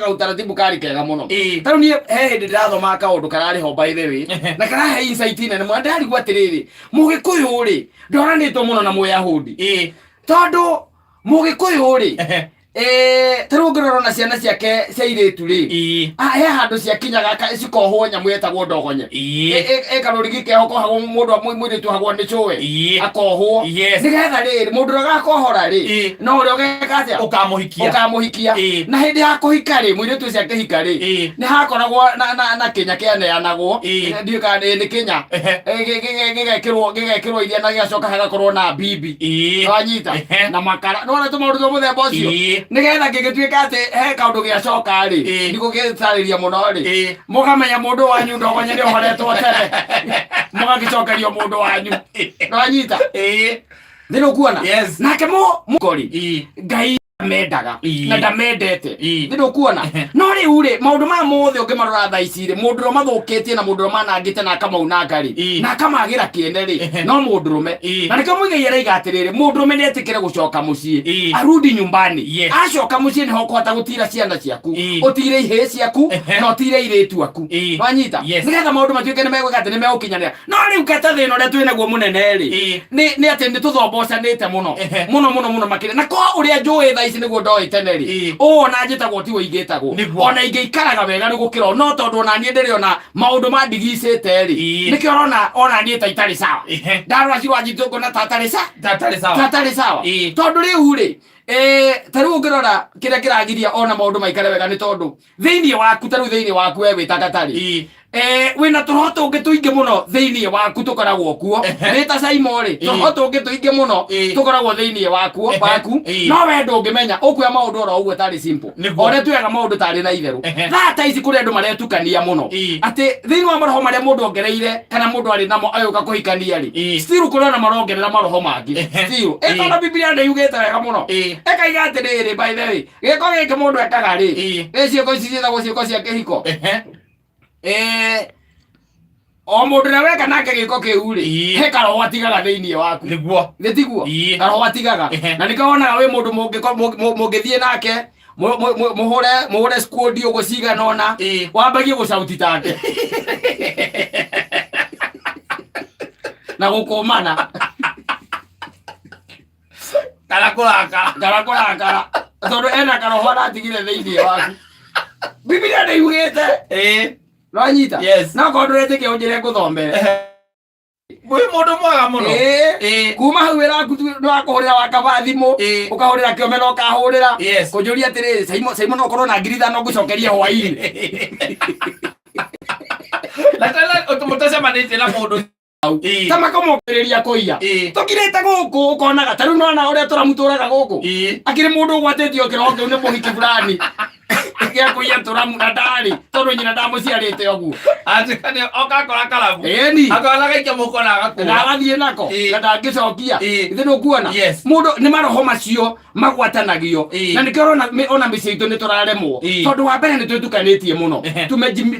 utaratibu kari kega muno taru ni ndirathoma kaundu karari ho by the way na karahe insight ine mwandari gwatiriri mugikuyu ri ndoranitwo muno na Muyahudi tondu mugikuyu ri taru ngororo na ciana ciake cia iritu ri he handu cia kinyaga cikohwo nyamu yetagwo ndogonye karurigi keho kohagwo mundu mwiritu hagwo ni chwe akohwo nigetha riri mundu agakohora ri no uri ogeka atia ukamuhikia na hindi ya kuhika ri mwiritu ciake hika ri ni hakoragwo na kinya kianeanagwo ndiuka ni kinya gigekirwo iria na giacoka hagakorwo na bibi wanyita na makara no na tumaundu twa muthemba ucio nigetha gigituika ati he kaundu giacoka ri niko gitariria muno ri mukamenya mundu wanyu ndogonye ni uhoretwo tene mugagicokerio mundu wanyu wanyita ndino kuona nake mukori ngai mendaga na ndamendete ndino kuona no ri ure maundu ma mothe ungimarora thaicire mundu ro mathukitie na mundu ro manangite na kamauna ngari na kamagira kiene ri no mundu rume na nikio Muigai araiga atiriri mundu rume netikire gucoka mucii arudi nyumbani acoka mucii ni hokuhota gutira ciana ciaku utire ihe ciaku no utire iritu aku wanyita nigetha maundu matuike ni megwikate ni megukinyanira no riu kata thina uria twina guo munene ri ni ati ni tuthombocanite muno makire na ko uria njui ici niguo ndoi teneri na njitagwo ti woigitagwo ona ingeikaraga wega ni gukira no tondu ona nie ndiri ona maundu ma ndigicite ri nikio ona nie ta itari sawa ndarora cirwa njitungo na tatari sawa tondu riu ri taru ngirora kiria kiragiria ona maundu maikare wega ni tondu thiini waku taru thiini waku we witagatari wina turoto ungi tuingi muno thiini waku tukoragwo kuo rita Simon turoto ungi tuingi muno tukoragwo thiini waku no we ndungimenya ukuya maundu oro uguo tari simple ore tuyaga maundu tari na itheru thata ici kuri andu maretukania muno ati thiini wa maroho maria mundu ongereire kana mundu ari namo ayuka kuhikania ri still kurona marongerera maroho mangi still tondu Biblia ndiyugite wega muno ekaiga atiriri by the way giko giki mundu ekaga ri ciiko ici ciithagwo ciiko cia kihiko o mundu na weka nake giko kiu ri he karoho atigaga thiini waku niguo gitiguo karoho atigaga na nikaona we mundu mungithie nake muhure squad ugo ciga nona wambagie gucauti take na gukomana karakorakara tondu ena karoho aratigire thiini waku Biblia ndiyugite Ranyita na ko ndurete ke onjere nguthombe we mundu mwaga muno kuma hau iraku ndwakuhurira wakabathimu ukahurira kiomeno ukahurira kunjuria atiri Simon okorwo na ngiri 5 ngucokeria hwaini latala otomotasa manete na mundu tama komokereria koia tukirete guku ukonaga taru nona uria turamuturaga guku akiri mundu gwatitio kirogo ni muhiki fulani kia kuya turamu na ndari tondu nyina ndamuciarite oguo atikane okakora karabu akala gaikia muko na agakua na agathie nako na ndangicokia ithino kuona mundu ni maroho macio magwatanagio na nikiro ona micito ni turaremwo tondu wa mbere ni twetukanitie muno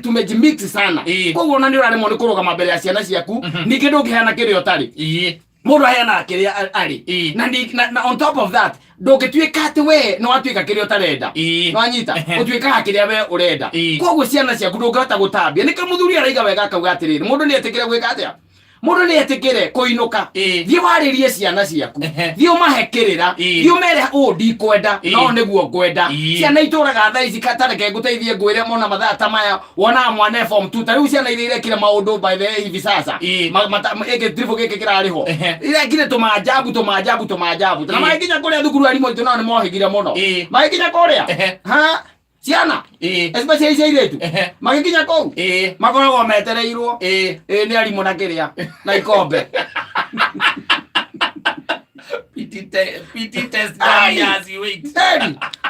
tumejimix sana koguo ona ni uraremwo ni kurugama mbere ya ciana ciaku ni kindu ngihana kirio tari mundu ayana kiria ari na on top of that ndungituika ati we no atuika kiria utarenda no anyita utuika kiria we urenda koguo ciana ciaku ndungihota gutambia nika muthuri araiga wega akauga atiriri mundu ni etikire gwika atia mundu ni etikire kuinuka thie waririe ciana ciaku thie umahekirira thie umere ndikwenda no niguo ngwenda ciana ituraga tha ici katareke nguteithie ngwire mona mathaa ta maya wona mwana form 2 tariu ciana irekire maundu by the hivi sasa ege triple geke kirariho irekire tumajabu na maikinya kuria thukuru arimo itu no ni mohigire muno maikinya kuria ha ciana especially ciairetu magikinya kou makoragwo metereirwo ni arimo na kiria na ikombe PT test as you wait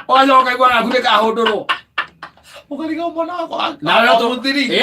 ozo kaigwa na kuneka hondoro ukariga mwana wako na leo to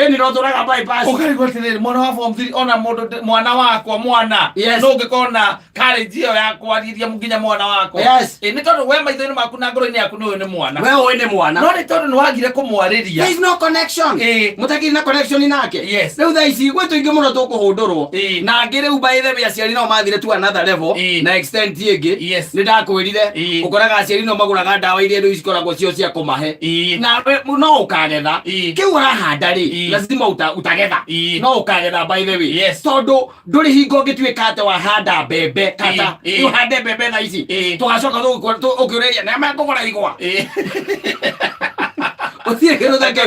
ni ro turaga bypass ukariga tene mwana wa form 3 ona mundu mwana wako mwana no ngikona courage iyo ya kwariria muginya mwana wako ni tondu we maitho-ini maku na ngoro-ini yaku ni mwana we ni mwana no ni tondu ni wagire kumwariria there is no connection mutakiri na connection nake riu tha ici gwe tuingi muno tukuhundurwo na ngiri u by the way aciari no mathire to another level na extent ingi ni ndakwirire ukoraga aciari no maguraga ndawa iria ndu ikoragwo cio cia kumahe na no ukagetha kiu urahanda ri lazima utagetha no ukagetha by the way tondu nduri hingo ngituika ate wahanda mbembe kata uhande mbembe tha ici tugacoka ukiuria na makugura igwa utire kero thake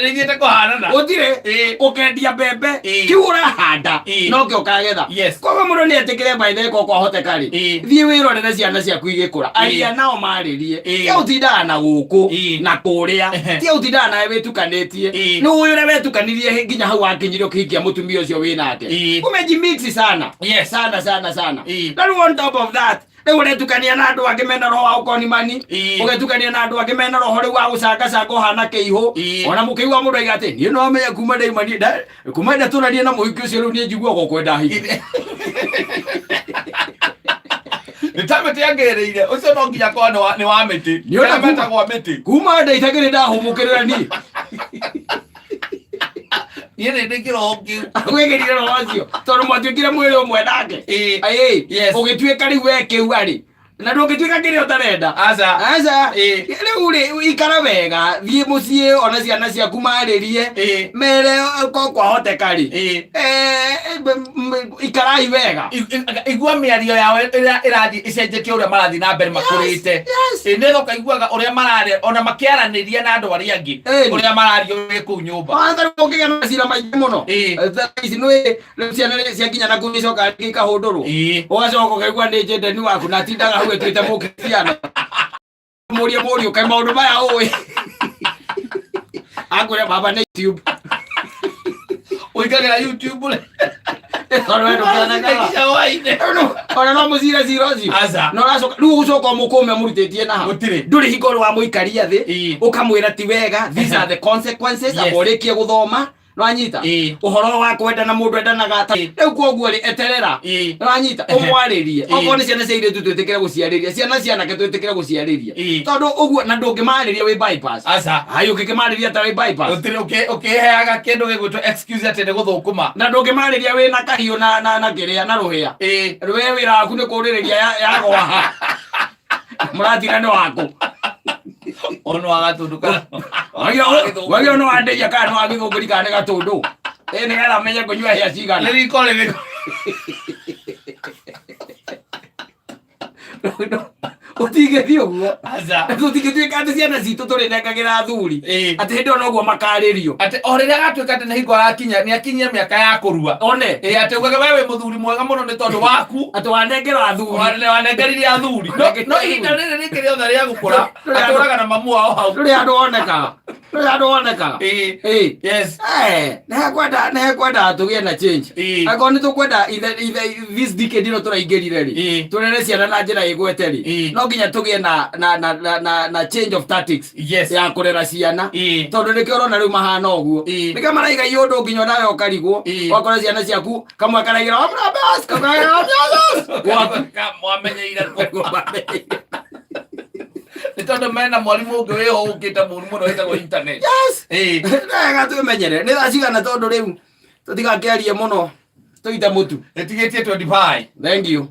rithiete kuhanana utire ukendia mbembe kiu urahanda no ke ukagetha koguo mundu ni etikire maithe ko kwahoteka ri thie wirorere ciana ciaku igikura aria nao maririe ke utindaga na guku na kuria ke utindaga nawe witukanitie ni uyu ure wetukanirie nginya hau wakinyirio kihikia mutumia ucio winake umejimix sana sana na on top of that uretukania na andu angi mena roho wa ukonimani ugetukania na andu angi mena roho riu wa gucanga hana keihu ona mukiigua mundu aiga ati ni no amenya kuma ndaimani kuma nda tunarie na muhiki ucio riu ni njigua gukwenda hiki nitamete angereire ucio no nginya kwa ni wa miti ni ona meta kwa miti kuma nda itagire ndahumukirira ni yene ndikiro kiu agwegerire roho ucio tondu mwatuikire mwiri umwe nake ugituika riu wekiu ari na ndungituika kiria utarenda aca riu ikara wega thie mucii ona ciana ciaku maririe mere ko kwahoteka ri ikarai wega igua miario yao irathi icenjetie uria marathi na mbere makurite netho kaiguaga uria marare ona makiaraniria na andu aria angi uria marario ku nyumba antha ukiga na cira maingi muno ici no ciana ciakinya na kuicoka ikahundurwo ugacoka ukaigua ni njendeni waku na tindaga hau etwite mukristiano murio kai maundu maya uwi akuria baba na YouTube uikagira YouTube le ona no mucira cira ucio no racoka riu gucoka mukume murutitie na ha nduri hingo wa muikaria thi ukamwira ti wega these are the consequences aborikie guthoma nwanyita uhoro wa kwenda na mundu endanaga ata riu koguo ri eterera nwanyita umwaririe ogo ni ciana ciire tutwikire guciariria ciana ke twikire guciariria tondu uguo na ndungimariria wi bypass ayo kikimariria ta wi bypass ukiheaga kindu gigwitwo excuse ati ni guthukuma na ndungimariria wi na kahiu na kiria na ruhia we wira waku ni kuririria yagwa murathira ni waku ono agatunduka wagio no andeja kana wagithunguri kana gatundu ni getha menye kunyua hia cigana nirikore utigethie uguo tutigituika ati ciana citu turinengagira thuri ati hindi ona uguo makaririo ati oriria gatuika ati hingo akinya ni akinyia miaka ya kurua one ati ugaga wewe muthuri mwega muno ni tondu waku ati wanengera thuri wanengeririe thuri no ihinda riri rikiri othe ria gukura aturaga na mamu wao hau turi andu oneka yes nekwenda tugie na change akoni tukwenda this decade no turaingirire ri turere ciana na njira igwete ri no nginya tugie na change of tactics ya kurera ciana tondu nikio rona riu mahana uguo nika maraiga yundu nginya nawe ukarigwo wakora ciana ciaku kamwe karaigira bas mwamenyeire tondu mena mwalimu ungi wiho ukite muru muno witagwo internet nega tumenyere ni tha cigana tondu riu tutigakiarie muno tuite mutu etigetie 25 thank you.